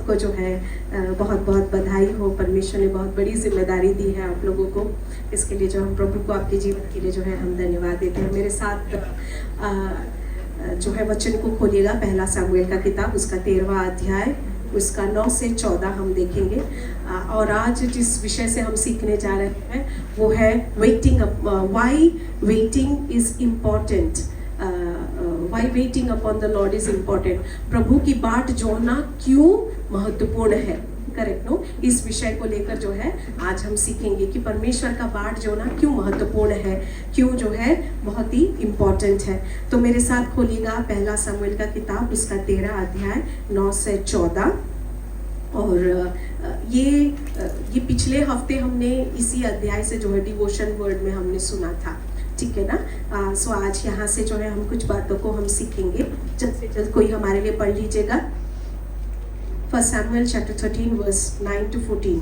सबको जो है बहुत बहुत बधाई हो। परमेश्वर ने बहुत बड़ी जिम्मेदारी दी है आप लोगों को, इसके लिए जो हम प्रभु को आपके जीवन के लिए जो है हम धन्यवाद देते हैं। मेरे साथ जो है वचन को खोलिएगा, पहला सामुएल का किताब उसका 13वां अध्याय उसका 9 से 14 हम देखेंगे। और आज जिस विषय से हम सीखने जा रहे हैं वो है waiting up, why waiting is important, why waiting upon the Lord is important. प्रभु की बाट जोड़ना क्यों महत्वपूर्ण है, करेक्ट नो। इस विषय को लेकर जो है आज हम सीखेंगे कि परमेश्वर का बाट जोड़ना क्यों महत्वपूर्ण है, क्यों जो है बहुत ही इम्पॉर्टेंट है। तो मेरे साथ खोलिएगा पहला सामुएल का किताब उसका 13 अध्याय 9 से 14। और ये पिछले हफ्ते हमने इसी अध्याय से जो है डिवोशन वर्ड में हमने सुना था, ठीक है ना। सो आज यहाँ से जो है हम कुछ बातों को हम सीखेंगे। जल्द से जल्द कोई हमारे लिए पढ़ लीजिएगा। First Samuel chapter 13 verse 9 to 14।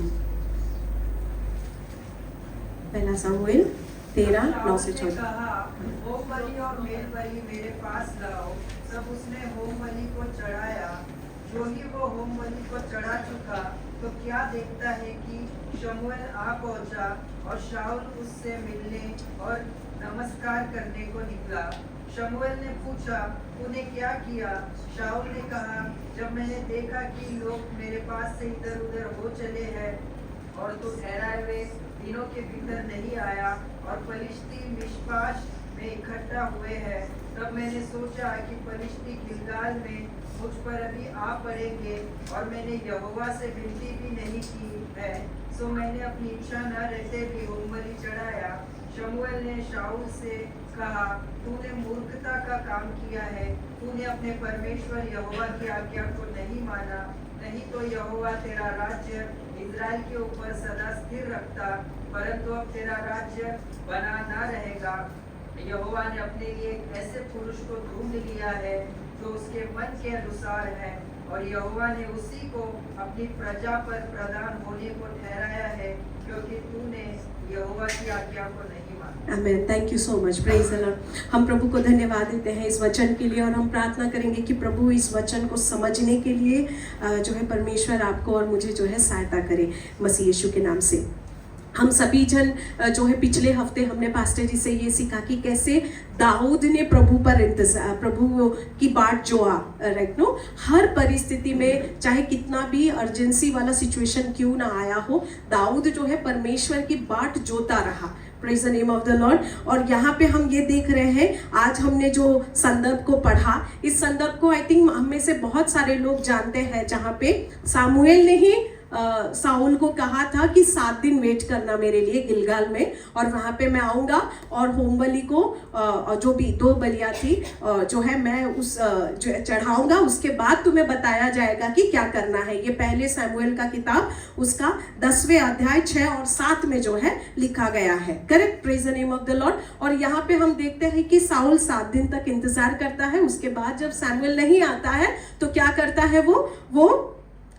पहला सामुएल 13 9 से 14। होम बलि और मेल बलि मेरे पास लाओ। सब उसने होम बलि को चढ़ाया। जो ही वो होम बलि को चढ़ा चुका तो क्या देखता है कि शमूएल आ पहुंचा और शाऊल उससे मिलने और नमस्कार करने को निकला। शमूएल ने पूछा, तूने क्या किया? शाऊल ने कहा, जब मैंने देखा कि लोग मेरे पास से इधर उधर हो चले हैं और तू ठहराए हुए दिनों के भीतर नहीं आया और फलिश्ती मिश्पाश में इकट्ठा हुए हैं, तब मैंने सोचा कि फलिश्ती गिलगाल में मुझ पर अभी आ पड़ेंगे और मैंने यहोवा से विनती भी नहीं की है, सो मैंने अपनी इच्छा न रहते भी होम बलि चढ़ाया। शमूएल ने शाऊल से कहा, तूने मूर्खता का काम किया है। तूने अपने परमेश्वर यहोवा की आज्ञा को नहीं माना, नहीं तो यहोवा तेरा राज्य इज़राइल के ऊपर सदा स्थिर रखता, परंतु अब तेरा राज्य बना न रहेगा। यहोवा ने अपने लिए एक ऐसे पुरुष को ढूंढ लिया है जो उसके मन के अनुसार है, और यहोवा ने उसी को अपनी प्रजा पर प्रधान होने को ठहराया है, क्योंकि तूने यहोवा की आज्ञा को नहीं माना। Amen. Thank you so much. Praise the Lord. हम प्रभु को धन्यवाद देते हैं इस वचन के लिए, और हम प्रार्थना करेंगे कि प्रभु इस वचन को समझने के लिए जो है परमेश्वर आपको और मुझे जो है सहायता करे मसीह यीशु के नाम से। हम सभी जन जो है पिछले हफ्ते हमने पास्टर जी से ये सीखा कि कैसे दाऊद ने प्रभु पर इंतजार, प्रभु की बाट जोआ, राइट नो। हर परिस्थिति में चाहे कितना भी अर्जेंसी वाला सिचुएशन क्यों ना आया हो, दाऊद जो है परमेश्वर की बाट जोता रहा। Praise the name of the Lord. और यहाँ पे हम ये देख रहे हैं, आज हमने जो संदर्भ को पढ़ा, इस संदर्भ को आई थिंक हम में से बहुत सारे लोग जानते हैं, जहाँ पे सामुएल ने ही साउल को कहा था कि 7 दिन वेट करना मेरे लिए गिलगाल में, और वहां पे मैं आऊंगा और होम बलि को जो भी 2 बलियां थी जो है मैं उस चढ़ाऊंगा, उसके बाद तुम्हें बताया जाएगा कि क्या करना है। ये पहले सामुएल का किताब उसका 10वें अध्याय 6 और 7 में जो है लिखा गया है, correct. Praise the name of the Lord. और यहाँ पे हम देखते हैं कि साउल 7 दिन तक इंतजार करता है। उसके बाद जब सैमुएल नहीं आता है तो क्या करता है, वो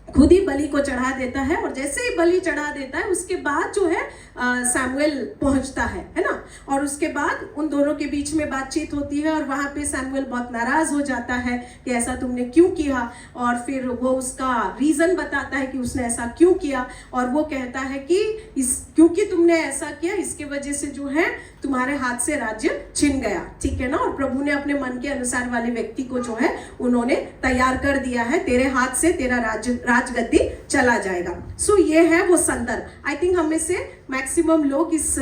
खुद ही बलि को चढ़ा देता है। और जैसे ही बलि चढ़ा देता है उसके बाद जो है सैमुएल पहुंचता है ना। और उसके बाद उन दोनों के बीच में बातचीत होती है, और वहां पे सैमुएल बहुत नाराज हो जाता है कि ऐसा तुमने क्यों किया, और फिर वो उसका रीजन बताता है कि उसने ऐसा क्यों किया, और वो कहता है कि क्योंकि तुमने ऐसा किया इसके वजह से जो है तुम्हारे हाथ से राज्य छिन गया, ठीक है ना। और प्रभु ने अपने मन के अनुसार वाले व्यक्ति को जो है उन्होंने तैयार कर दिया है, तेरे हाथ से तेरा राजगद्दी चला जाएगा। सो ये है वो संदर्भ। आई थिंक हमें से मैक्सिमम लोग इस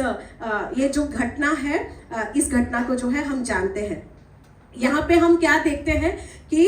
ये जो घटना है, इस घटना को जो है हम जानते हैं। यहाँ पे हम क्या देखते हैं कि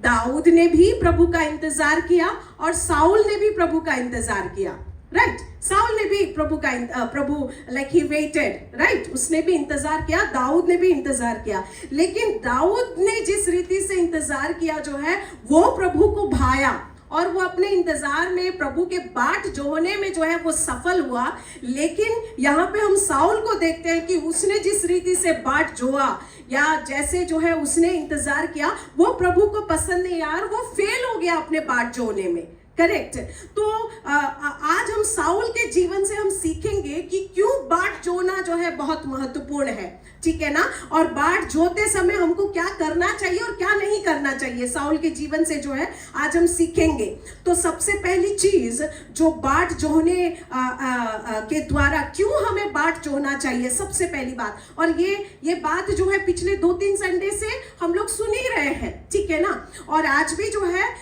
दाऊद ने भी प्रभु का इंतजार किया और साउल ने भी प्रभु का इंतजार किया, राइट। साउल ने भी प्रभु लाइक ही वेटेड, राइट। उसने भी इंतजार किया, दाऊद ने भी इंतजार किया। लेकिन दाऊद ने जिस रीति से इंतजार किया जो है वो प्रभु को भाया, और वो अपने इंतजार में प्रभु के बाट जोड़ने में जो है वो सफल हुआ। लेकिन यहाँ पे हम साउल को देखते हैं कि उसने जिस रीति से बाट जोड़ा या जैसे जो है उसने इंतजार किया वो प्रभु को पसंद नहीं आया, वो फेल हो गया अपने बाट जोड़ने में, करेक्ट। तो आज हम साउल के जीवन से हम सीखेंगे कि क्यों बाट जोना जो है बहुत महत्वपूर्ण है, ठीक है ना। और बाट जोते समय हमको क्या करना चाहिए और क्या नहीं करना चाहिए, साउल के जीवन से जो है आज हम सीखेंगे। तो सबसे पहली चीज जो बाट जोने के द्वारा क्यों हमें बाट जोना चाहिए, सबसे पहली बात, और ये बात जो है पिछले 2-3 संडे से हम लोग सुन ही रहे हैं, ठीक है ना। और आज भी जो है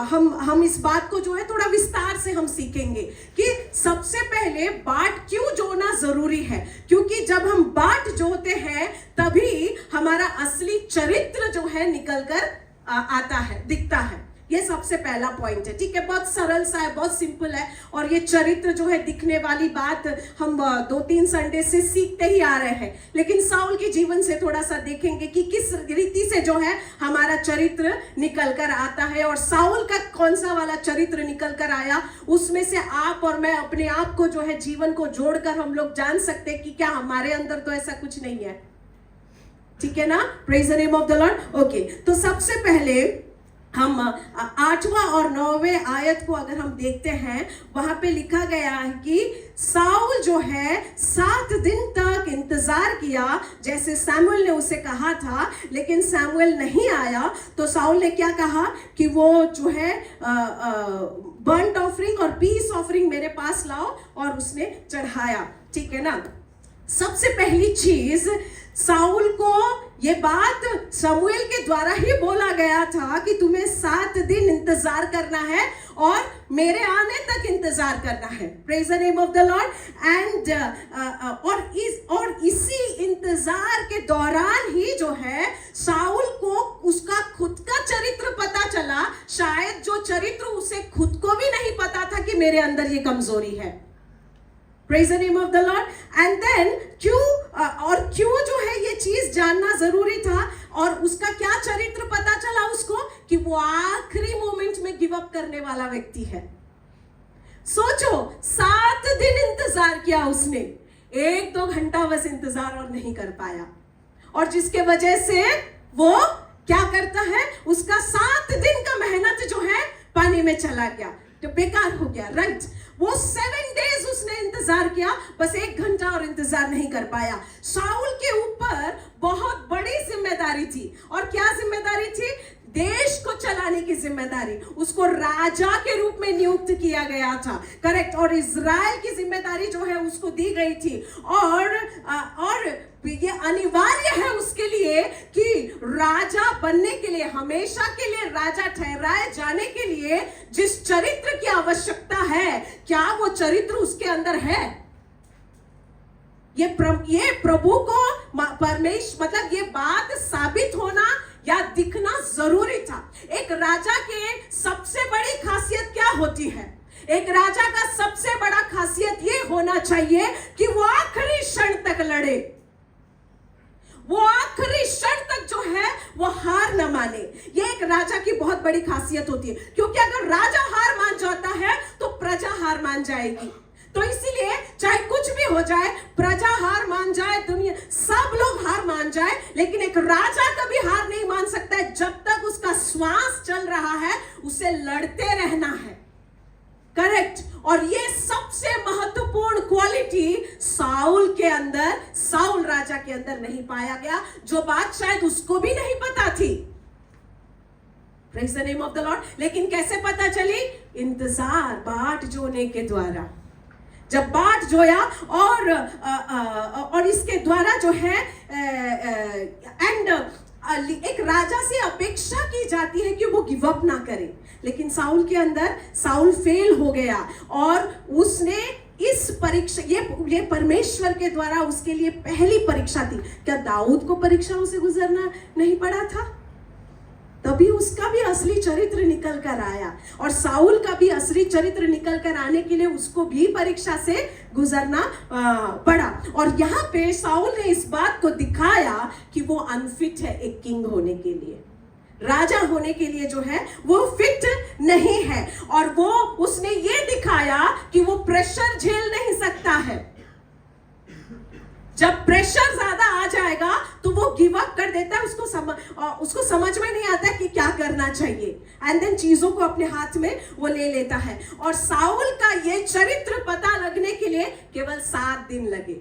हम इस बात को जो है थोड़ा विस्तार से हम सीखेंगे कि सबसे पहले बाट क्यों जोना जरूरी है। क्योंकि जब हम बाट जोते हैं तभी हमारा असली चरित्र जो है निकल कर आता है, दिखता है। ये सबसे पहला पॉइंट है, ठीक है। बहुत सरल सा है, बहुत सिंपल है। और ये चरित्र जो है दिखने वाली बात हम 2-3 संडे से सीखते ही आ रहे हैं, लेकिन साउल के जीवन से थोड़ा सा देखेंगे कि किस रीति से जो है हमारा चरित्र निकल कर आता है। और साउल का कौन सा वाला चरित्र निकल कर आया, उसमें से आप और मैं अपने आप को जो है जीवन को जोड़कर हम लोग जान सकते हैं कि क्या हमारे अंदर तो ऐसा कुछ नहीं है, ठीक है ना। Praise the name of the Lord. Okay, तो सबसे पहले हम 8वां और 9वें आयत को अगर हम देखते हैं, वहां पे लिखा गया है कि साउल जो है 7 दिन तक इंतजार किया, जैसे सैमुएल ने उसे कहा था, लेकिन सैमुएल नहीं आया। तो साउल ने क्या कहा कि वो जो है बर्न्ट ऑफरिंग और पीस ऑफरिंग मेरे पास लाओ, और उसने चढ़ाया, ठीक है ना। सबसे पहली चीज, साउल को ये बात शमूएल के द्वारा ही बोला गया था कि तुम्हें 7 दिन इंतजार करना है और मेरे आने तक इंतजार करना है। Praise the name of the Lord. And और इसी इंतजार के दौरान ही जो है साउल को उसका खुद का चरित्र पता चला। शायद जो चरित्र उसे खुद को भी नहीं पता था कि मेरे अंदर ये कमजोरी है। Praise the name of the Lord. And then क्यों जो है ये चीज जानना जरूरी था, और उसका क्या चरित्र पता चला उसको, कि वो आखिरी मोमेंट में गिव अप करने वाला व्यक्ति है। सोचो, 7 दिन इंतजार किया उसने, 1-2 घंटा बस इंतजार और नहीं कर पाया, और जिसके वजह से वो क्या करता है, उसका 7 दिन का मेहनत जो है पानी में चला गया, तो बेकार हो गया, राइट। वो 7 डेज उसने इंतजार किया, बस 1 घंटा और इंतजार नहीं कर पाया। साउल के ऊपर बहुत बड़ी जिम्मेदारी थी, और क्या जिम्मेदारी थी? देश को चलाने की जिम्मेदारी। उसको राजा के रूप में नियुक्त किया गया था, करेक्ट। और इजराइल की जिम्मेदारी जो है उसको दी गई थी, और ये अनिवार्य है उसके लिए कि राजा बनने के लिए, हमेशा के लिए राजा ठहराए जाने के लिए जिस चरित्र की आवश्यकता है, क्या वो चरित्र उसके अंदर है? ये प्रभु को मतलब ये बात साबित होना या दिखना जरूरी था। एक राजा के सबसे बड़ी खासियत क्या होती है? एक राजा का सबसे बड़ा खासियत ये होना चाहिए कि वो आखिरी क्षण तक लड़े, वो आखिरी क्षण तक जो है वो हार न माने। ये एक राजा की बहुत बड़ी खासियत होती है, क्योंकि अगर राजा हार मान जाता है तो प्रजा हार मान जाएगी। तो इसीलिए चाहे कुछ भी हो जाए, प्रजा हार मान जाए, दुनिया सब लोग हार मान जाए, लेकिन एक राजा कभी हार नहीं मान सकता है। जब तक उसका श्वास चल रहा है उसे लड़ते रहना है, करेक्ट। और ये सबसे महत्वपूर्ण क्वालिटी साउल के अंदर, साउल राजा के अंदर नहीं पाया गया, जो बात शायद उसको भी नहीं पता थी। Praise the name of the Lord. लेकिन कैसे पता चली? इंतजार, बाट जोने के द्वारा। जब बाट जोया और इसके द्वारा जो है एक राजा से अपेक्षा की जाती है कि वो गिव अप ना करे, लेकिन साउल के अंदर साउल फेल हो गया, और उसने इस परीक्षा, ये परमेश्वर के द्वारा उसके लिए पहली परीक्षा थी। क्या दाऊद को परीक्षाओं से गुजरना नहीं पड़ा था? तभी उसका भी असली चरित्र निकल कर आया, और साउल का भी असली चरित्र निकल कर आने के लिए उसको भी परीक्षा से गुजरना पड़ा। और यहाँ पे साउल ने इस बात को दिखाया कि वो अनफिट है एक किंग होने के लिए, राजा होने के लिए जो है वो फिट नहीं है। और वो उसने ये दिखाया कि वो प्रेशर झेल नहीं सकता है। जब प्रेशर ज्यादा आ जाएगा तो वो गिव अप कर देता है, उसको समझ में नहीं आता कि क्या करना चाहिए, एंड देन चीजों को अपने हाथ में वो ले लेता है। और साउल का ये चरित्र पता लगने के लिए केवल 7 दिन लगे,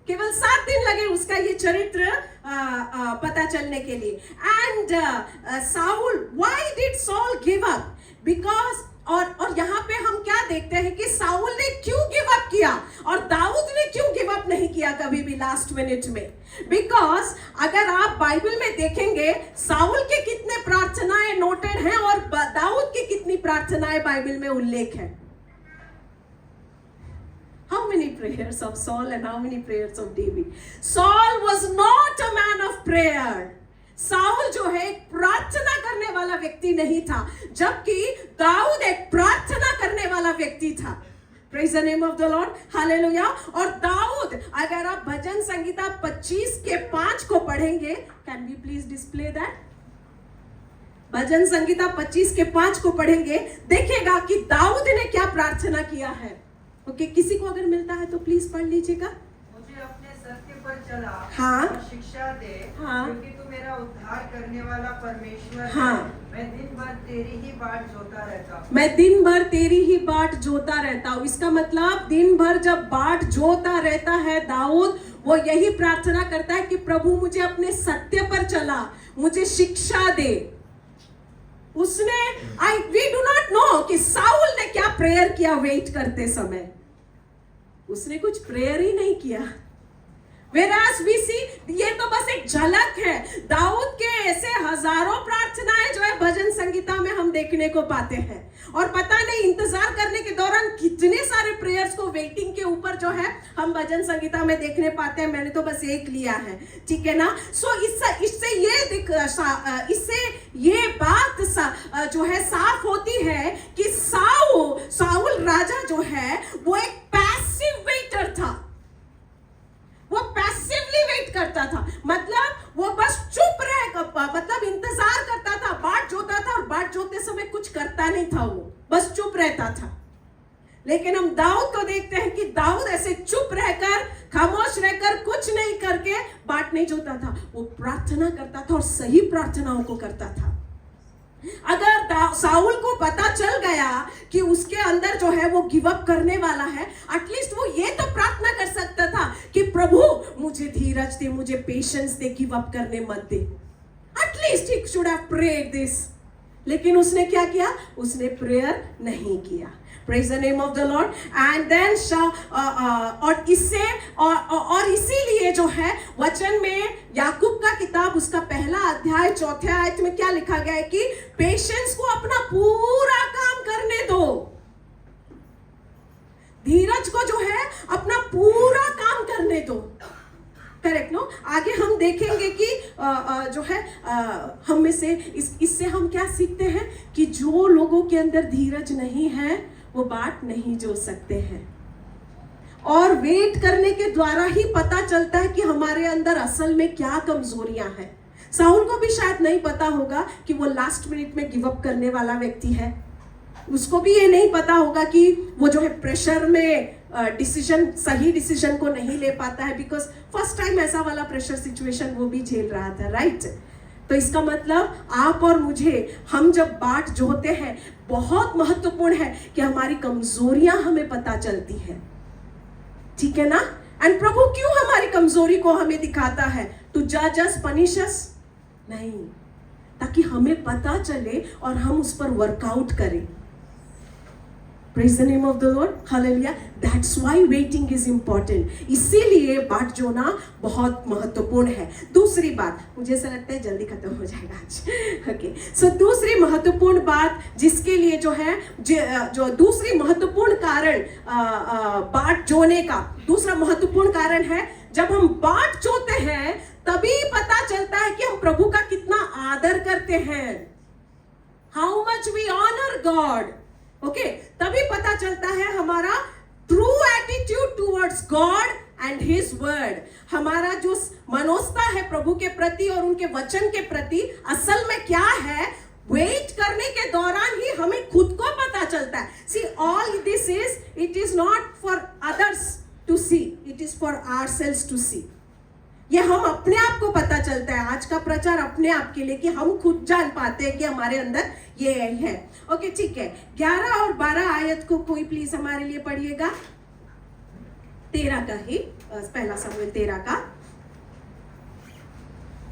केवल 7 दिन लगे उसका ये चरित्र पता चलने के लिए। And Saul, why did Saul give up? Because और यहाँ पे हम क्या देखते हैं कि साउल ने क्यों गिव अप किया और दाऊद ने क्यों गिव अप नहीं किया कभी भी लास्ट मिनट में? बिकॉज अगर आप बाइबल में देखेंगे साउल के कितने प्रार्थनाएं नोटेड हैं और दाऊद की कितनी प्रार्थनाएं बाइबल में उल्लेख है। How many prayers of Saul and how many prayers of David? Saul was not a man of prayer. Saul जो है एक प्रार्थना करने वाला व्यक्ति नहीं था, जबकि दाऊद एक प्रार्थना करने वाला व्यक्ति था। Praise the name of the Lord, Hallelujah। और दाऊद, अगर आप भजन संगीता 25 के 5 को पढ़ेंगे, can we please display that? भजन संगीता 25 के 5 को पढ़ेंगे, देखेगा कि दाऊद ने क्या प्रार्थना किया है। ओके, किसी को अगर मिलता है तो प्लीज पढ़ लीजिएगा। मुझे अपने सत्य पर चला हाँ, और शिक्षा दे, हाँ, क्योंकि तू मेरा उद्धार करने वाला परमेश्वर हाँ, है। मैं दिन भर तेरी ही बाट जोता रहता हूँ। मैं दिन भर तेरी ही बाट जोता रहता हूँ। इसका मतलब दिन भर जब बाट जोता रहता है दाऊद, वो यही प्रार्थना करता है कि प्रभु मुझे अपने सत्य पर चला, मुझे शिक्षा दे। उसने वी डू नॉट नो कि साउल ने क्या प्रेयर किया वेट करते समय। उसने कुछ प्रेयर ही नहीं किया। Whereas we see, ये तो बस एक झलक है। दाऊद के ऐसे हजारों प्रार्थनाएं जो है भजन संगीता में हम देखने को पाते हैं, और पता नहीं इंतजार करने के दौरान कितने सारे प्रेयर्स को वेटिंग के ऊपर जो है हम भजन संगीता में देखने पाते हैं। मैंने तो बस एक लिया है, ठीक है ना। सो इससे ये बात जो है साफ होती है कि साउल राजा जो है वो एक पैसिव वेटर था। वो पैसिवली वेट करता था, मतलब वो बस चुप मतलब इंतजार करता था, बाट जोता था, और बाट जोते समय कुछ करता नहीं था, वो बस चुप रहता था। लेकिन हम दाऊद को देखते हैं कि दाऊद ऐसे चुप रहकर, खामोश रहकर, कुछ नहीं करके बाट नहीं जोता था, वो प्रार्थना करता था और सही प्रार्थनाओं को करता था। अगर साउल को पता चल गया कि उसके अंदर जो है वो गिव अप करने वाला है, एटलीस्ट वो ये तो प्रार्थना कर सकता था कि प्रभु मुझे धीरज दे, मुझे पेशेंस दे, गिव अप करने मत दे। At least he should have prayed this. लेकिन उसने क्या किया? उसने प्रेयर नहीं किया। Praise the name of the Lord। And then और इससे और इसीलिए जो है वचन में याकूब का किताब उसका 1 अध्याय 4 आयत में क्या लिखा गया है कि पेशेंस को अपना पूरा काम करने दो। धीरज को जो है अपना पूरा काम करने दो। Correct no. आगे हम देखेंगे कि जो है हम में से इससे हम क्या सीखते हैं कि जो लोगों के अंदर धीरज नहीं है वो बाट नहीं जो सकते हैं, और वेट करने के द्वारा ही पता चलता है कि हमारे अंदर असल में क्या कमजोरियां हैं। साउल को भी शायद नहीं पता होगा कि वो लास्ट मिनट में गिव अप करने वाला व्यक्ति है। उसको भी ये नहीं पता होगा कि वो जो है प्रेशर में सही डिसीजन को नहीं ले पाता है, बिकॉज फर्स्ट टाइम ऐसा वाला प्रेशर सिचुएशन वो भी झेल रहा था, राइट। तो इसका मतलब आप और मुझे, हम जब बाट जोते हैं, बहुत महत्वपूर्ण है कि हमारी कमजोरियां हमें पता चलती हैं, ठीक है ना। एंड प्रभु क्यों हमारी कमजोरी को हमें दिखाता है? टू जज अस, पनिश अस? नहीं, ताकि हमें पता चले और हम उस पर वर्कआउट करें। Praise the name of the Lord, Hallelujah। That's why waiting is important। इसीलिए बाट जोना बहुत महत्वपूर्ण है। दूसरी बात, मुझे ऐसा लगता है जल्दी खत्म हो जाएगा आज। ओके, सो दूसरी महत्वपूर्ण बात जिसके लिए जो है जो दूसरी महत्वपूर्ण कारण बाट जोने का दूसरा महत्वपूर्ण कारण है, जब हम बाट जोते हैं तभी पता चलता है कि हम प्रभु का कितना आदर करते हैं। How much we honor God। Okay, तभी पता चलता है हमारा true attitude towards God and his word. हमारा जो मनोस्ता है प्रभु के प्रति और उनके वचन के प्रति असल में क्या है, वेट करने के दौरान ही हमें खुद को पता चलता है। See, all this is, it is not for others to see, it is for ourselves to see. ये हम अपने आप को पता चलता है, आज का प्रचार अपने आप के लिए, कि हम खुद जान पाते हैं कि हमारे अंदर ये है. ओके, ठीक है. 11 और 12 आयत को कोई प्लीज हमारे लिए पढ़िएगा. 13 का ही, पहला समूएल 13 का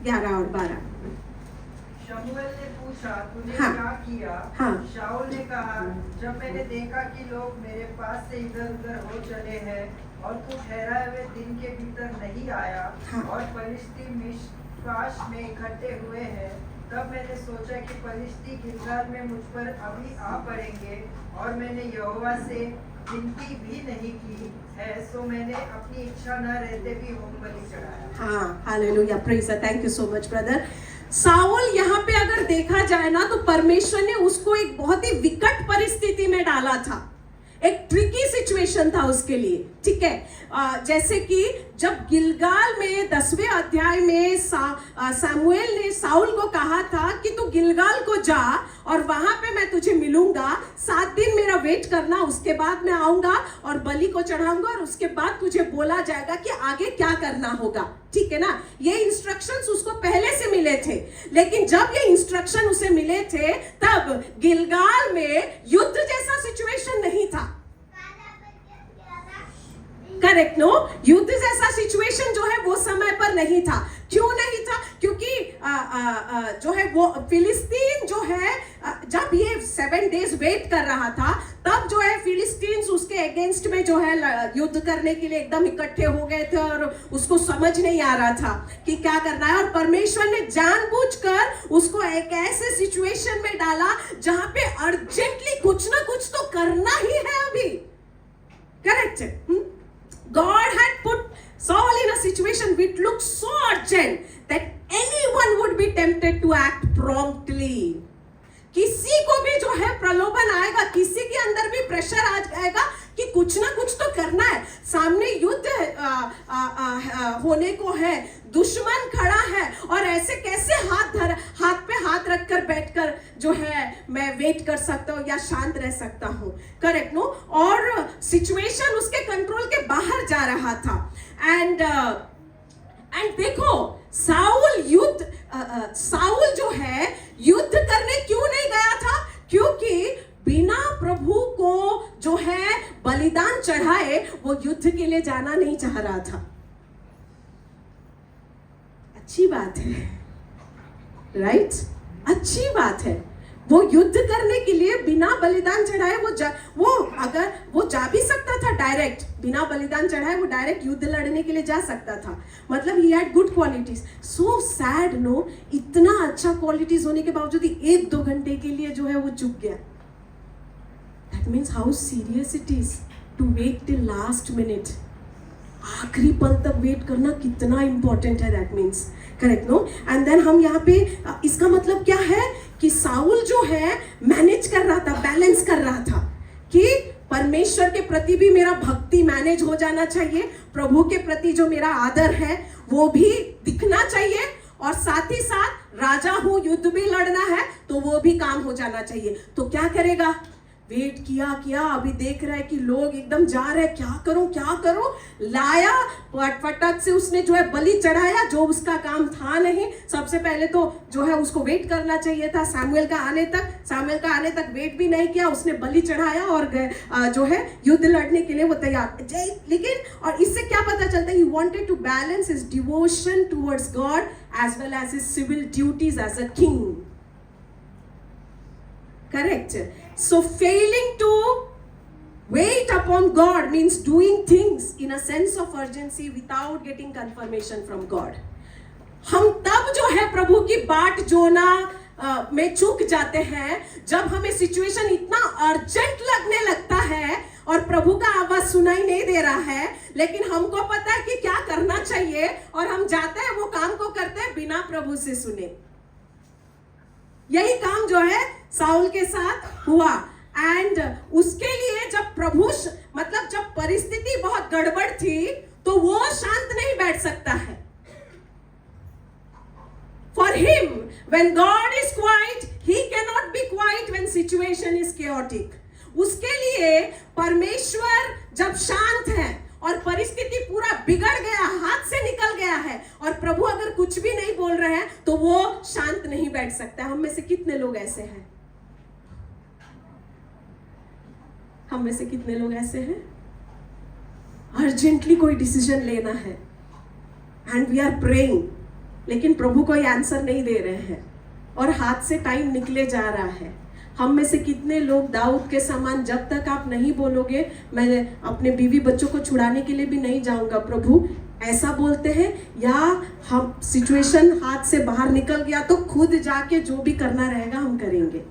11 और 12. शमूएल ने पूछा, तूने हाँ। क्या किया? हाँ। शाऊल ने कहा, जब मैंने देखा कि लोग मेरे पास से इधर उधर हो चले हैं और तू ठहराए हुए दिन के भीतर नहीं आया, हाँ। और फलिस्ती मिश्पाश में इकट्ठे हुए हैं, तब मैंने सोचा कि फलिस्ती गिलगाल में मुझ पर अभी आ पड़ेंगे, और मैंने यहोवा से विनती भी नहीं की है, सो मैंने अपनी इच्छा न रहते भी होम बलि चढ़ाया. हाँ, hallelujah, praise the, thank you so much brother. Saul यहाँ पे अगर देखा जाए ना, तो परमेश्वर ने उसको एक बहुत ही विकट परिस्थिति में डाला था. एक ट्रिकी सिचुएशन था उसके लिए, ठीक है. जैसे कि जब गिलगाल में 10वें अध्याय में सामुएल ने साउल को कहा था कि तू गिलगाल को जा और वहां पे मैं तुझे मिलूंगा, 7 दिन मेरा वेट करना, उसके बाद मैं आऊंगा और बलि को चढ़ाऊंगा और उसके बाद तुझे बोला जाएगा कि आगे क्या करना होगा, ठीक है ना. ये इंस्ट्रक्शंस उसको पहले से मिले थे, लेकिन जब ये इंस्ट्रक्शन उसे मिले थे तब गिलगाल में युद्ध जैसा सिचुएशन नहीं था. करेक्ट, नो, युद्ध जैसा सिचुएशन जो है वो समय पर नहीं था. क्यों नहीं था? क्योंकि जो है वो फिलिस्तीन जो है, जब ये 7 डेज वेट कर रहा था, तब जो है फिलिस्तीन्स उसके अगेंस्ट में जो है युद्ध करने के लिए एकदम इकट्ठे हो गए थे और उसको समझ नहीं आ रहा था कि क्या करना है. और परमेश्वर ने जानबूझकर उसको एक ऐसे सिचुएशन में डाला जहां पे अर्जेंटली कुछ ना कुछ तो करना ही है अभी. Correct. God had put Saul in a situation which looked so urgent that anyone would be tempted to act promptly. किसी को भी जो है प्रलोभन आएगा, किसी के अंदर भी प्रेशर आ जाएगा कि कुछ ना कुछ तो करना है. सामने युद्ध होने को है, दुश्मन खड़ा है, और ऐसे कैसे हाथ पे हाथ रखकर बैठकर जो है मैं वेट कर सकता हूँ या शांत रह सकता हूँ. Correct, no. और सिचुएशन उसके कंट्रोल के बाहर जा रहा था. एंड देखो, साउल जो है युद्ध करने क्यों नहीं गया था? क्योंकि बिना प्रभु को जो है बलिदान चढ़ाए वो युद्ध के लिए जाना नहीं चाह रहा था. अच्छी बात है, राइट? अच्छी बात है. वो युद्ध करने के लिए बिना बलिदान चढ़ाए वो अगर वो जा भी सकता था डायरेक्ट, बिना बलिदान चढ़ाए वो डायरेक्ट युद्ध लड़ने के लिए जा सकता था. मतलब he had good qualities. So sad, no, इतना अच्छा क्वालिटीज होने के बावजूद 1-2 घंटे के लिए जो है वो चुक गया. That means how serious it is to wait till last minute. आखिरी पल तक वेट करना कितना इंपॉर्टेंट है. That means, correct, no. And then हम यहाँ पे इसका मतलब क्या है कि साउल जो है मैनेज कर रहा था, बैलेंस कर रहा था कि परमेश्वर के प्रति भी मेरा भक्ति मैनेज हो जाना चाहिए, प्रभु के प्रति जो मेरा आदर है वो भी दिखना चाहिए, और साथ ही साथ राजा हूं, युद्ध भी लड़ना है तो वो भी काम हो जाना चाहिए. तो क्या करेगा? वेट किया, अभी देख रहा है कि लोग एकदम जा रहे हैं, क्या करूं, लाया फटाक से उसने जो है बलि चढ़ाया, जो उसका काम था नहीं. सबसे पहले तो जो है उसको वेट करना चाहिए था सामुएल का आने तक वेट भी नहीं किया, उसने बलि चढ़ाया और जो है युद्ध लड़ने के लिए वो तैयार. लेकिन और इससे क्या पता चलता है? He wanted to balance his devotion towards God as well as his civil duties as a king. Correct. So failing to wait upon God means doing things in a sense of urgency without getting confirmation from God. हम तब जो है प्रभु की बाट जोना में चूक जाते हैं जब हमें सिचुएशन इतना अर्जेंट लगने लगता है और प्रभु का आवाज सुनाई नहीं दे रहा है, लेकिन हमको पता है कि क्या करना चाहिए और हम जाते हैं वो काम को करते हैं बिना प्रभु से सुने. यही काम जो है साउल के साथ हुआ. एंड उसके लिए जब परिस्थिति बहुत गड़बड़ थी तो वो शांत नहीं बैठ सकता है. For him, when God is quiet, he cannot be quiet when situation is chaotic. उसके लिए परमेश्वर जब शांत है और परिस्थिति पूरा बिगड़ गया, हाथ से निकल गया है, और प्रभु अगर कुछ भी नहीं बोल रहे हैं तो वो शांत नहीं बैठ सकता। हम में से कितने लोग ऐसे हैं? हम में से कितने लोग ऐसे हैं? अर्जेंटली कोई डिसीजन लेना है एंड वी आर प्रेइंग, लेकिन प्रभु कोई आंसर नहीं दे रहे हैं और हाथ से टाइम निकले जा रहा है। हम में से कितने लोग दाऊद के समान, जब तक आप नहीं बोलोगे मैं अपने बीवी बच्चों को छुड़ाने के लिए भी नहीं जाऊंगा प्रभु, ऐसा बोलते हैं। या हम सिचुएशन हाथ से बाहर निकल गया तो खुद जाके जो भी करना रहेगा हम करेंगे।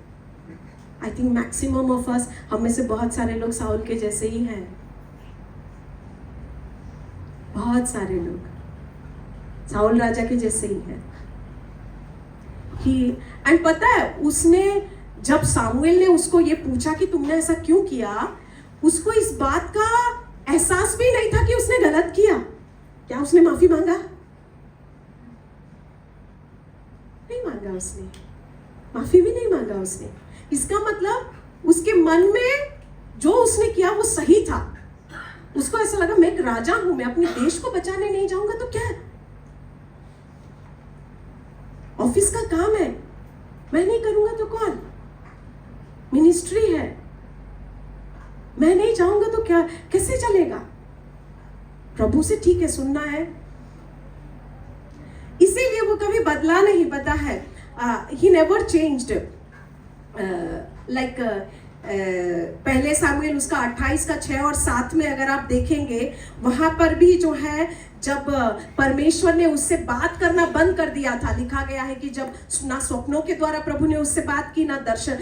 I think maximum of us, हम में से बहुत सारे लोग साउल के जैसे ही हैं। बहुत सारे लोग साउल राजा के जैसे ही हैं। एंड पता है, उसने जब सामुएल ने उसको ये पूछा कि तुमने ऐसा क्यों किया, उसको इस बात का एहसास भी नहीं था कि उसने गलत किया। क्या उसने माफी मांगा? नहीं मांगा उसने, माफी भी नहीं मांगा उसने। इसका मतलब उसके मन में जो उसने किया वो सही था। उसको ऐसा लगा मैं एक राजा हूं, मैं अपने देश को बचाने नहीं जाऊंगा तो क्या है, ऑफिस का काम है, मैं नहीं करूंगा तो कौन, मिनिस्ट्री है, मैं नहीं जाऊंगा तो क्या, कैसे चलेगा। प्रभु से ठीक है सुनना है, इसीलिए वो कभी बदला नहीं। पता है, ही नेवर चेंज्ड। लाइक पहले सामुएल उसका 28 का 6 और 7 में अगर आप देखेंगे, वहां पर भी जो है जब परमेश्वर ने उससे बात करना बंद कर दिया था, लिखा गया है कि जब ना स्वप्नों के द्वारा प्रभु ने उससे बात की, ना दर्शन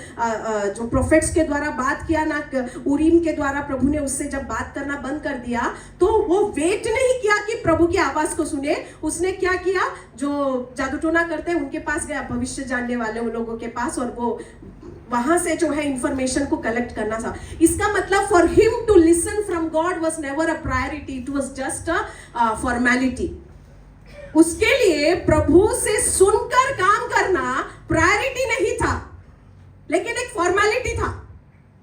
जो प्रोफेट्स के द्वारा बात किया, ना उरीम के द्वारा प्रभु ने उससे जब बात करना बंद कर दिया, तो वो वेट नहीं किया कि प्रभु की आवाज को सुने। उसने क्या किया, जो जादू टोना करते हैं उनके पास गया, भविष्य जानने वाले उन लोगों के पास, और वो वहां से जो है इंफॉर्मेशन को कलेक्ट करना था। इसका मतलब for him to listen from God was never a priority, it was just a formality. उसके लिए प्रभु से सुनकर काम करना प्रायोरिटी नहीं था, लेकिन एक फॉर्मेलिटी था।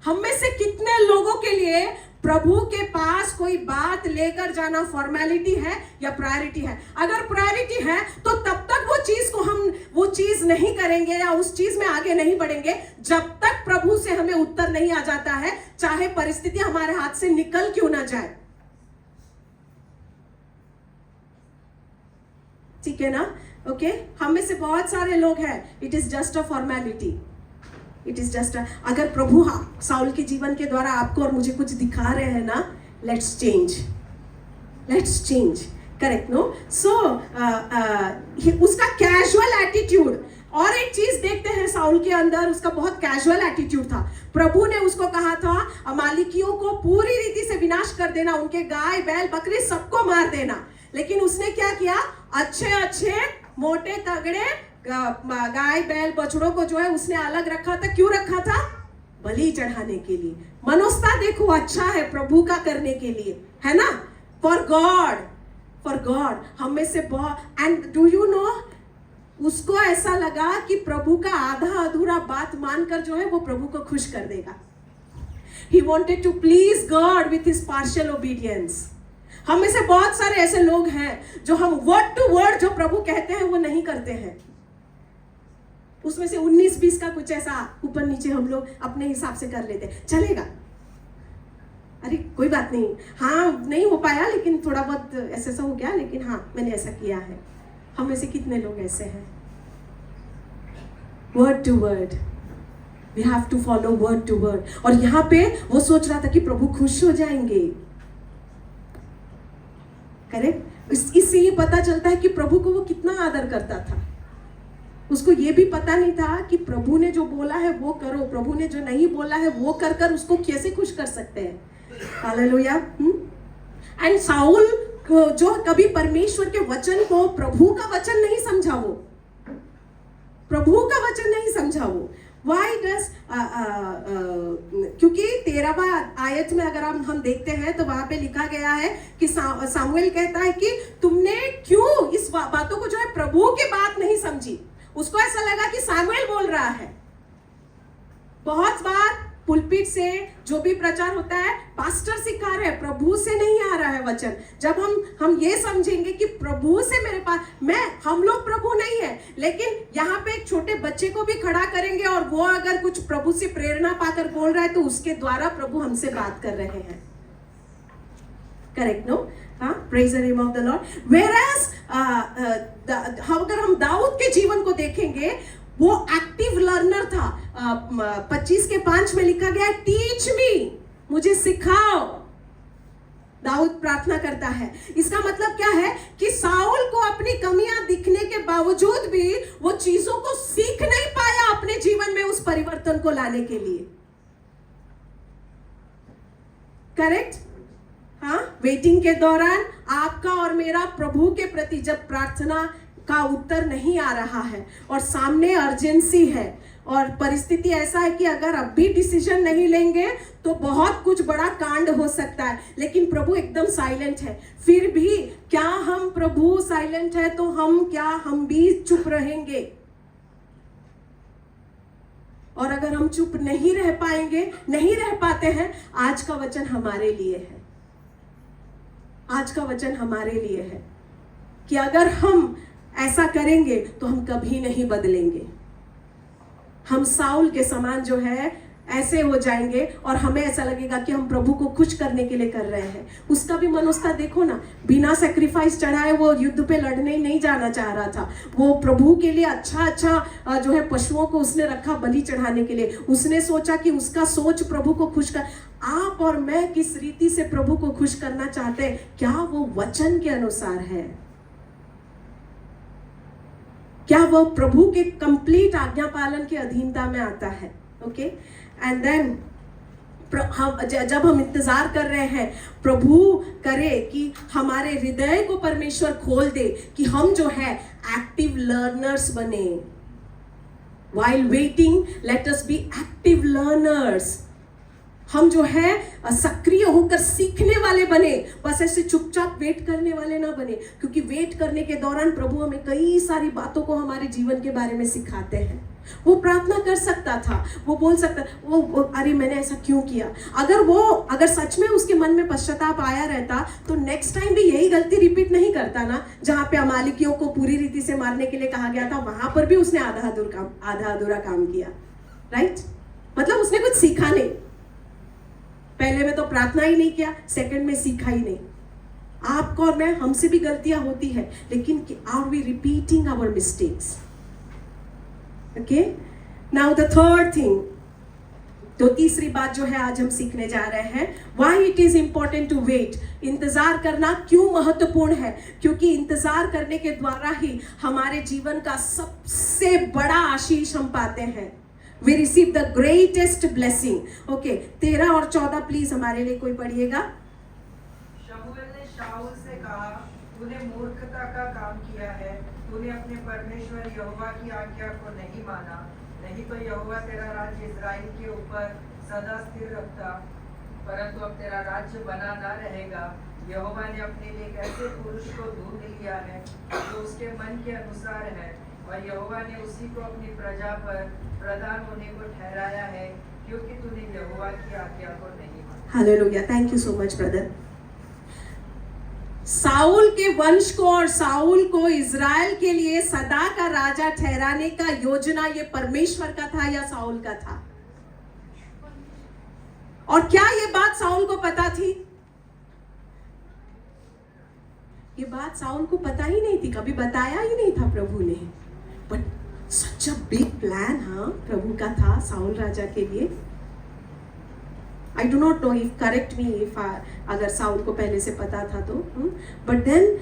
हम में से कितने लोगों के लिए प्रभु के पास कोई बात लेकर जाना फॉर्मेलिटी है या प्रायोरिटी है? अगर प्रायोरिटी है तो तब तक वो चीज नहीं करेंगे या उस चीज में आगे नहीं बढ़ेंगे जब तक प्रभु से हमें उत्तर नहीं आ जाता है, चाहे परिस्थिति हमारे हाथ से निकल क्यों ना जाए। ठीक है ना? ओके, हम में से बहुत सारे लोग हैं, it is just a formality, it is just अगर प्रभु साउल के जीवन के द्वारा आपको और मुझे कुछ दिखा रहे हैं ना, लेट्स चेंज, करेक्ट नो? सो उसका कैजुअल एटीट्यूड, और एक चीज देखते हैं साउल के अंदर, उसका बहुत कैजुअल एटीट्यूड था। प्रभु ने उसको कहा था अमालिकियों को पूरी रीति से विनाश कर देना, उनके गाय बैल बकरी सबको मार देना, लेकिन उसने क्या किया, अच्छे मोटे तगड़े गाय बैल बछड़ों को जो है उसने अलग रखा था। क्यों रखा था? बलि चढ़ाने के लिए। मनोस्ता देखो अच्छा है प्रभु का करने के लिए, है ना? फॉर गॉड हम में से बहुत, एंड डू यू नो, उसको ऐसा लगा कि प्रभु का आधा अधूरा बात मानकर जो है वो प्रभु को खुश कर देगा। He wanted to please God with his partial obedience. हम में से बहुत सारे ऐसे लोग हैं जो हम वर्ड टू वर्ड जो प्रभु कहते हैं वो नहीं करते हैं। उसमें से 19-20 का कुछ ऐसा ऊपर नीचे हम लोग अपने हिसाब से कर लेते हैं, चलेगा, अरे कोई बात नहीं, हाँ नहीं हो पाया लेकिन थोड़ा बहुत ऐसा हो गया, लेकिन हाँ मैंने ऐसा किया है। हम में से कितने लोग ऐसे हैं? Word to word, we have to follow word to word. और यहाँ पे वो सोच रहा था कि प्रभु खुश हो जाएंगे, करेक्ट? इससे ये पता चलता है कि प्रभु को वो कितना आदर करता था। उसको ये भी पता नहीं था कि प्रभु ने जो बोला है वो करो, प्रभु ने जो नहीं बोला है वो कर उसको कैसे खुश कर सकते हैं। हालेलुया। एंड साउल जो कभी परमेश्वर के वचन को, प्रभु का वचन नहीं समझा, वो प्रभु का वचन नहीं समझा वो। Why does क्योंकि 13वां आयत में अगर हम देखते हैं तो वहां पे लिखा गया है कि सामुएल कहता है कि तुमने क्यों इस बातों को जो है प्रभु की बात नहीं समझी। उसको ऐसा लगा कि सामुएल बोल रहा है। बहुत बार पुलपिट से जो भी प्रचार होता है पास्टर सिखा रहे हैं, प्रभु से नहीं आ रहा है वचन। जब हम ये समझेंगे कि प्रभु से मेरे पास, हम लोग प्रभु नहीं है, लेकिन यहाँ पे एक छोटे बच्चे को भी खड़ा करेंगे और वो अगर कुछ प्रभु से प्रेरणा पाकर बोल रहा है तो उसके द्वारा प्रभु हमसे बात कर रहे हैं। Correct no? हाँ, praise the name of the Lord. Whereas अगर हम दाऊद के जीवन को देखेंगे, वो एक्टिव लर्नर था। 25:5 में लिखा गया है, टीच मी, मुझे सिखाओ। दाऊद प्रार्थना करता है। इसका मतलब क्या है कि साउल को अपनी कमियां दिखने के बावजूद भी वो चीजों को सीख नहीं पाया अपने जीवन में उस परिवर्तन को लाने के लिए। करेक्ट? हाँ, वेटिंग के दौरान आपका और मेरा प्रभु के प्रति जब प्रार्थना का उत्तर नहीं आ रहा है और सामने अर्जेंसी है और परिस्थिति ऐसा है कि अगर अब भी डिसीजन नहीं लेंगे तो बहुत कुछ बड़ा कांड हो सकता है, लेकिन प्रभु एकदम साइलेंट है। फिर भी क्या हम, प्रभु साइलेंट है तो हम भी चुप रहेंगे? और अगर हम चुप नहीं रह पाएंगे, नहीं रह पाते हैं, आज का वचन हमारे लिए है। आज का वचन हमारे लिए है कि अगर हम ऐसा करेंगे तो हम कभी नहीं बदलेंगे। हम साउल के समान जो है ऐसे हो जाएंगे और हमें ऐसा लगेगा कि हम प्रभु को खुश करने के लिए कर रहे हैं। उसका भी मनोस्ता देखो ना, बिना सैक्रिफाइस चढ़ाए वो युद्ध पे लड़ने नहीं जाना चाह रहा था। वो प्रभु के लिए अच्छा जो है पशुओं को उसने रखा बलि चढ़ाने के लिए। उसने सोचा कि उसका सोच प्रभु को खुश कर। आप और मैं किस रीति से प्रभु को खुश करना चाहते हैं? क्या वो वचन के अनुसार है? क्या वो प्रभु के कंप्लीट आज्ञा पालन के अधीनता में आता है? ओके, एंड देन जब हम इंतजार कर रहे हैं, प्रभु करे कि हमारे हृदय को परमेश्वर खोल दे कि हम जो है एक्टिव लर्नर्स बने। While waiting, let us be active learners. हम जो है सक्रिय होकर सीखने वाले बने, बस ऐसे चुपचाप वेट करने वाले ना बने, क्योंकि वेट करने के दौरान प्रभु हमें कई सारी बातों को हमारे जीवन के बारे में सिखाते हैं। वो प्रार्थना कर सकता था, वो बोल सकता, वो अरे मैंने ऐसा क्यों किया। अगर सच में उसके मन में पश्चाताप आया रहता तो नेक्स्ट टाइम भी यही गलती रिपीट नहीं करता ना। जहाँ पे अमालिकियों को पूरी रीति से मारने के लिए कहा गया था, वहां पर भी उसने आधा अधूरा काम किया। राइट? मतलब उसने कुछ सीखा नहीं। पहले में तो प्रार्थना ही नहीं किया, सेकंड में सीखा ही नहीं। आपको और मैं, हमसे भी गलतियां होती है, लेकिन are we repeating our mistakes? Okay, now the third thing, तो तीसरी बात जो है आज हम सीखने जा रहे हैं, why it is important to wait. इंतजार करना क्यों महत्वपूर्ण है? क्योंकि इंतजार करने के द्वारा ही हमारे जीवन का सबसे बड़ा आशीष हम पाते हैं। We receive the greatest blessing. Okay, 13 और 14 प्लीज हमारे लिए कोई पढ़िएगा। शमूएल ने शाऊल से कहा, तूने मूर्खता का काम किया है, तूने अपने परमेश्वर यहोवा की आज्ञा को नहीं माना, नहीं तो यहोवा तेरा राज्य इस्राएल के ऊपर सदा स्थिर रखता, परंतु अब तेरा राज्य बना ना रहेगा। यहोवा ने अपने लिए एक ऐसे पुरुष को ढूंढ लिया है जो उसके मन के अनुसार है, और यहोवा ने उसी को अपनी प्रजा पर प्रधान होने को ठहराया है, क्योंकि तूने यहोवा की आज्ञा को नहीं माना। Hallelujah, thank you so much brother. Saul के वंश को और साउल को इजराइल के लिए सदा का राजा ठहराने का योजना ये परमेश्वर का था या साउल का था? और क्या ये बात साउल को पता थी? ये बात साउल को पता ही नहीं थी, कभी बताया ही नहीं था प्रभु ने। But such a big plan, हाँ, प्रभु का था साउल राजा के लिए। I do not know if correct me if अगर साउल को पहले से पता था तो, बट देन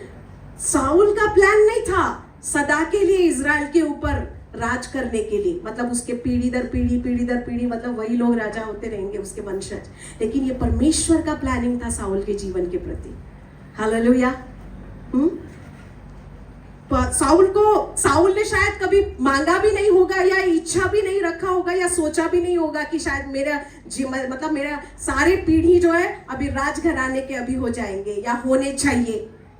साउल का प्लान नहीं था सदा के लिए इजराइल के ऊपर राज करने के लिए, मतलब उसके पीढ़ी दर पीढ़ी, मतलब वही लोग राजा होते रहेंगे, उसके वंशज। लेकिन ये परमेश्वर का प्लानिंग था साउल के जीवन के प्रति। हालेलुया। साउल ने शायद कभी मांगा भी नहीं होगा, या इच्छा भी नहीं रखा होगा, या सोचा भी नहीं होगा कि शायद मेरा सारे पीढ़ी जो है अभी राजघराने के अभी हो जाएंगे या होने चाहिए।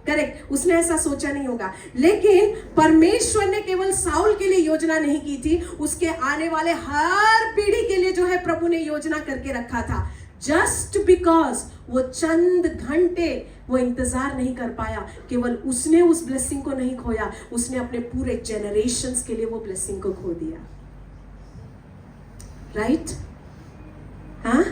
करेक्ट, उसने ऐसा सोचा नहीं होगा। लेकिन परमेश्वर ने केवल साउल के लिए योजना नहीं की थी, उसके आने वाले हर पीढ़ी के लिए जो है प्रभु ने योजना करके रखा था। जस्ट बिकॉज वो चंद घंटे वो इंतजार नहीं कर पाया, केवल उसने उस ब्लेसिंग को नहीं खोया, उसने अपने पूरे जेनरेशंस के लिए वो ब्लेसिंग को खो दिया। राइट? हाँ,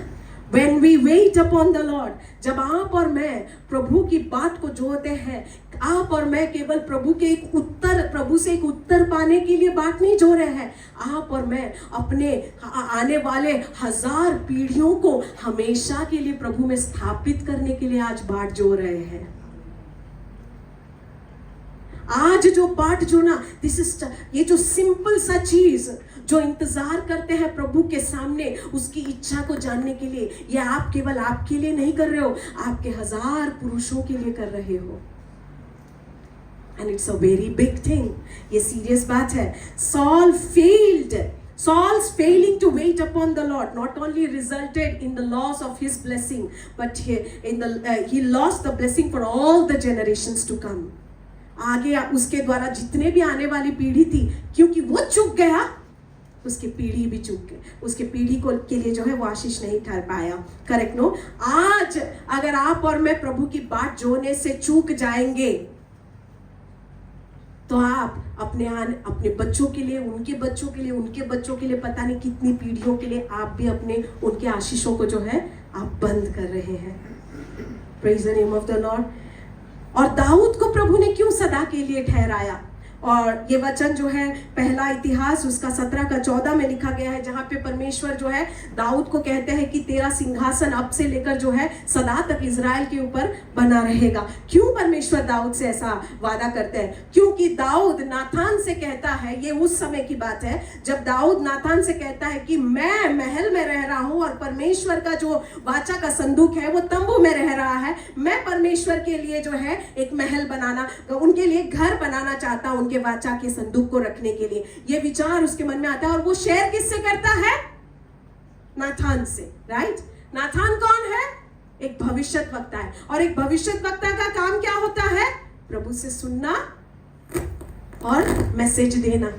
When we wait upon the Lord, जब आप और मैं प्रभु की बात को जोड़ते हैं, आप और मैं केवल प्रभु से एक उत्तर पाने के लिए बात नहीं जोड़ रहे हैं, आप और मैं अपने आने वाले 1000 पीढ़ियों को हमेशा के लिए प्रभु में स्थापित करने के लिए आज बात जोड़ रहे हैं। आज जो बात जो ना, ये जो सिंपल सा चीज जो इंतजार करते हैं प्रभु के सामने उसकी इच्छा को जानने के लिए, ये आप केवल आपके लिए नहीं कर रहे हो, आपके 1000 पुरुषों के लिए कर रहे हो। And it's a very big thing, ये सीरियस बात है। Saul's failing to wait upon the Lord not only resulted in the loss of his blessing, but he lost the blessing for all the generations to come. आगे उसके द्वारा जितने भी आने वाली पीढ़ी थी, क्योंकि वो चूक गया, उसकी पीढ़ी भी चूक गई, उसके पीढ़ी को के लिए जो है वो आशीष नहीं ठहर पाया। Correct no? आज अगर आप और मैं प्रभु की बात जोड़ने से चूक जाएंगे तो आप अपने बच्चों के लिए, उनके बच्चों के लिए, उनके बच्चों के लिए, पता नहीं कितनी पीढ़ियों के लिए आप भी उनके आशीषों को जो है आप बंद कर रहे हैं। Praise the name of the Lord. और दाऊद को प्रभु ने क्यों सदा के लिए ठहराया? और ये वचन जो है पहला इतिहास उसका 17-14 में लिखा गया है, जहाँ पे परमेश्वर जो है दाऊद को कहते हैं कि तेरा सिंहासन अब से लेकर जो है सदा तक इजराइल के ऊपर बना रहेगा। क्यों परमेश्वर दाऊद से ऐसा वादा करते हैं? क्योंकि दाऊद नाथान से कहता है, ये उस समय की बात है जब दाऊद नाथान से कहता है कि मैं महल में रह रहा हूँ और परमेश्वर का जो वाचा का संदूक है वो तंबू में रह रहा है, मैं परमेश्वर के लिए जो है एक महल बनाना, उनके लिए घर बनाना चाहता हूँ, उनके वाचा के संदूक को रखने के लिए। ये विचार उसके मन में आता है और वो शेयर किससे करता है? नाथान से। राइट? नाथान कौन है? एक भविष्यद्वक्ता है। और एक भविष्यद्वक्ता का काम क्या होता है? प्रभु से सुनना और मैसेज देना।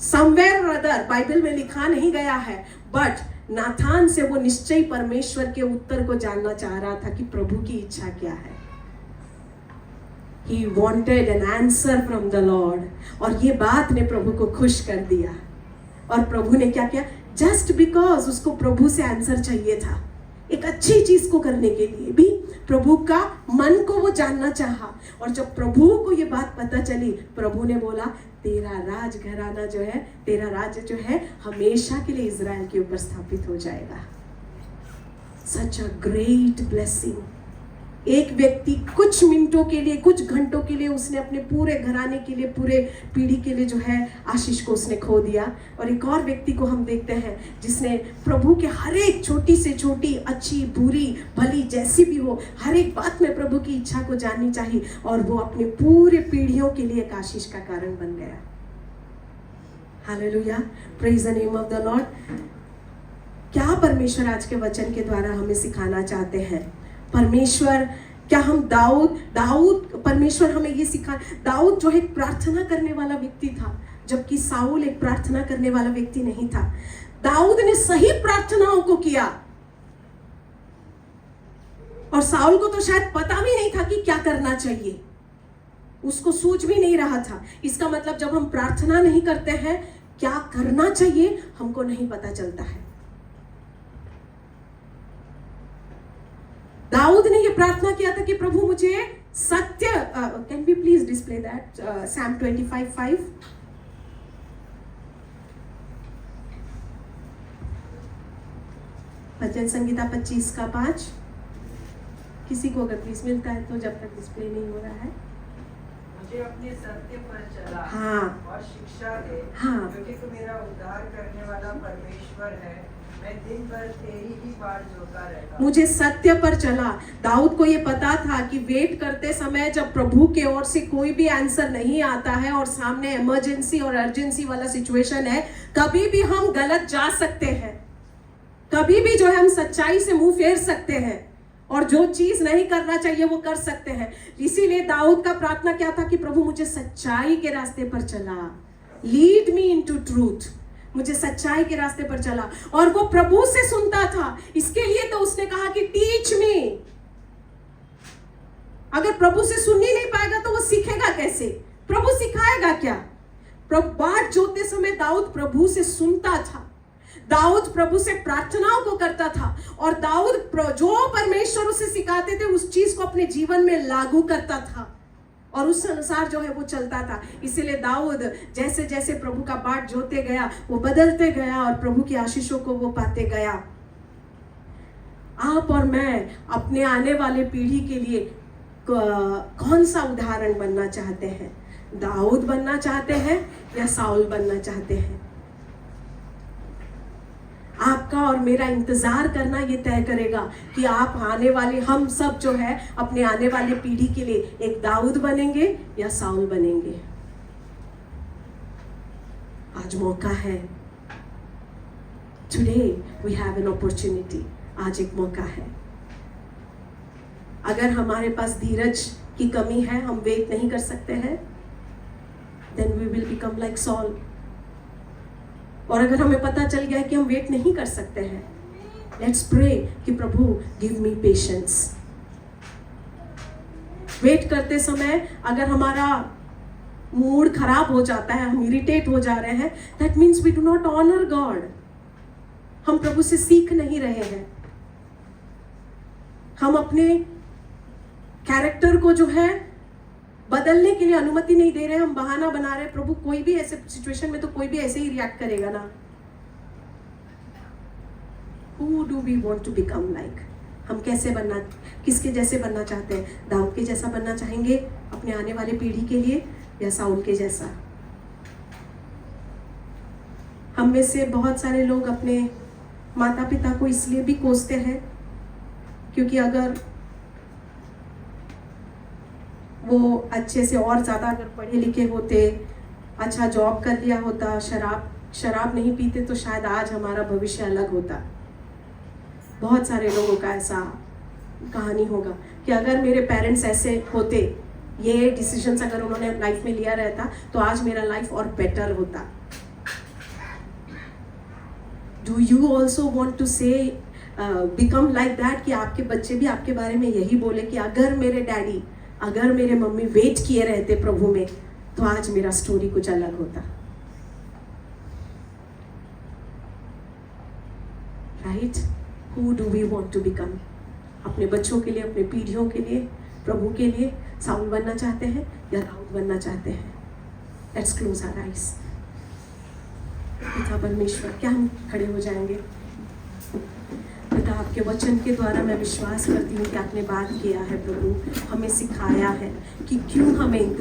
समवेयर और अदर बाइबल में लिखा नहीं गया है, बट नाथान से वो निश्चय परमेश्वर के उत्तर को जानना चाह रहा था कि प्रभु की इच्छा क्या है। He wanted an answer from the Lord. और ये बात ने प्रभु को खुश कर दिया। और प्रभु ने क्या किया? Just because उसको प्रभु से आंसर चाहिए था, एक अच्छी चीज को करने के लिए भी प्रभु का मन को वो जानना चाहा। और जब प्रभु को ये बात पता चली, प्रभु ने बोला तेरा राज घराना जो है, तेरा राज्य जो है हमेशा के लिए इजराइल के ऊपर स्थापित हो जाएगा। Such a great blessing. एक व्यक्ति कुछ मिनटों के लिए, कुछ घंटों के लिए उसने अपने पूरे घराने के लिए, पूरे पीढ़ी के लिए जो है आशीष को उसने खो दिया। और एक और व्यक्ति को हम देखते हैं जिसने प्रभु के हर एक छोटी से छोटी, अच्छी बुरी भली जैसी भी हो, हर एक बात में प्रभु की इच्छा को जाननी चाहिए और वो अपने पूरे पीढ़ियों के लिए एक आशीष का कारण बन गया। Hallelujah, praise the name of the Lord. क्या परमेश्वर आज के वचन के द्वारा हमें सिखाना चाहते हैं? परमेश्वर, क्या हम दाऊद परमेश्वर हमें ये सिखा, दाऊद जो है एक प्रार्थना करने वाला व्यक्ति था, जबकि साउल एक प्रार्थना करने वाला व्यक्ति नहीं था। दाऊद ने सही प्रार्थनाओं को किया और साउल को तो शायद पता भी नहीं था कि क्या करना चाहिए, उसको सूझ भी नहीं रहा था। इसका मतलब जब हम प्रार्थना नहीं करते हैं, क्या करना चाहिए हमको नहीं पता चलता है। दाऊद ने ये प्रार्थना किया था कि प्रभु मुझे सत्य, can we please display that, Psalm 25:5। भजन संगीता 25:5। किसी को अगर प्लीज मिलता है तो, जब तक डिस्प्ले नहीं हो रहा है। मुझे अपने सत्य पर चला, हाँ, और शिक्षा दे, हाँ, क्योंकि तू मेरा उद्धार करने वाला परमेश्वर है, मैं दिन भर तेरी ही बाट जोता रहता। मुझे सत्य पर चला। दाऊद को ये पता था कि वेट करते समय जब प्रभु के ओर से कोई भी आंसर नहीं आता है और सामने इमरजेंसी और अर्जेंसी वाला सिचुएशन है, कभी भी हम गलत जा सकते हैं, कभी भी जो है हम सच्चाई से मुंह फेर सकते हैं। और जो चीज नहीं करना चाहिए वो कर सकते हैं। इसीलिए दाऊद का प्रार्थना क्या था कि प्रभु मुझे सच्चाई के रास्ते पर चला, लीड मी इनटू ट्रूथ, मुझे सच्चाई के रास्ते पर चला। और वो प्रभु से सुनता था, इसके लिए तो उसने कहा कि टीच मी। अगर प्रभु से सुन ही नहीं पाएगा तो वो सीखेगा कैसे? प्रभु सिखाएगा क्या? बाट जोतते समय दाऊद प्रभु से सुनता था, दाऊद प्रभु से प्रार्थनाओं को करता था, और दाऊद जो परमेश्वर उसे सिखाते थे उस चीज को अपने जीवन में लागू करता था और उस अनुसार जो है वो चलता था। इसीलिए दाऊद जैसे जैसे प्रभु का बाट जोते गया वो बदलते गया और प्रभु की आशीषों को वो पाते गया। आप और मैं अपने आने वाले पीढ़ी के लिए कौन सा उदाहरण बनना चाहते हैं? दाऊद बनना चाहते हैं या साउल बनना चाहते हैं? आपका और मेरा इंतजार करना ये तय करेगा कि आप आने वाले, हम सब जो है अपने आने वाले पीढ़ी के लिए एक दाऊद बनेंगे या साउल बनेंगे। आज मौका है, today we have an opportunity, आज एक मौका है। अगर हमारे पास धीरज की कमी है, हम वेट नहीं कर सकते हैं, then we will become like Saul। और अगर हमें पता चल गया है कि हम वेट नहीं कर सकते हैं, लेट्स प्रे कि प्रभु गिव मी पेशेंस। वेट करते समय अगर हमारा मूड खराब हो जाता है, हम इरिटेट हो जा रहे हैं, that means we do not honour God. हम प्रभु से सीख नहीं रहे हैं, हम अपने कैरेक्टर को जो है बदलने के लिए अनुमति नहीं दे रहे, हम बहाना बना रहे हैं। प्रभु कोई भी ऐसे सिचुएशन में तो कोई भी ऐसे ही रिएक्ट करेगा ना। Who do we want to become like? हम कैसे बनना, किसके जैसे बनना चाहते हैं? दाऊद के जैसा बनना चाहेंगे अपने आने वाले पीढ़ी के लिए या साउल के जैसा? हम में से बहुत सारे लोग अपने माता पिता को इसलिए भी कोसते हैं क्योंकि अगर वो अच्छे से और ज़्यादा अगर पढ़े लिखे होते, अच्छा जॉब कर लिया होता, शराब नहीं पीते, तो शायद आज हमारा भविष्य अलग होता। बहुत सारे लोगों का ऐसा कहानी होगा कि अगर मेरे पेरेंट्स ऐसे होते, ये डिसीजंस अगर उन्होंने लाइफ में लिया रहता तो आज मेरा लाइफ और बेटर होता। Do you also want to say become like that, कि आपके बच्चे भी आपके बारे में यही बोले कि अगर मेरे डैडी, अगर मेरे मम्मी वेट किए रहते प्रभु में तो आज मेरा स्टोरी कुछ अलग होता। Right? Who do we want to become? अपने बच्चों के लिए, अपने पीढ़ियों के लिए, प्रभु के लिए साउल बनना चाहते हैं या दाऊद बनना चाहते हैं? Let's close our eyes. पिता परमेश्वर, क्या हम खड़े हो जाएंगे? पिता, आपके वचन के द्वारा मैं विश्वास करती हूँ कि आपने बात किया है प्रभु, हमें सिखाया है कि क्यों हमें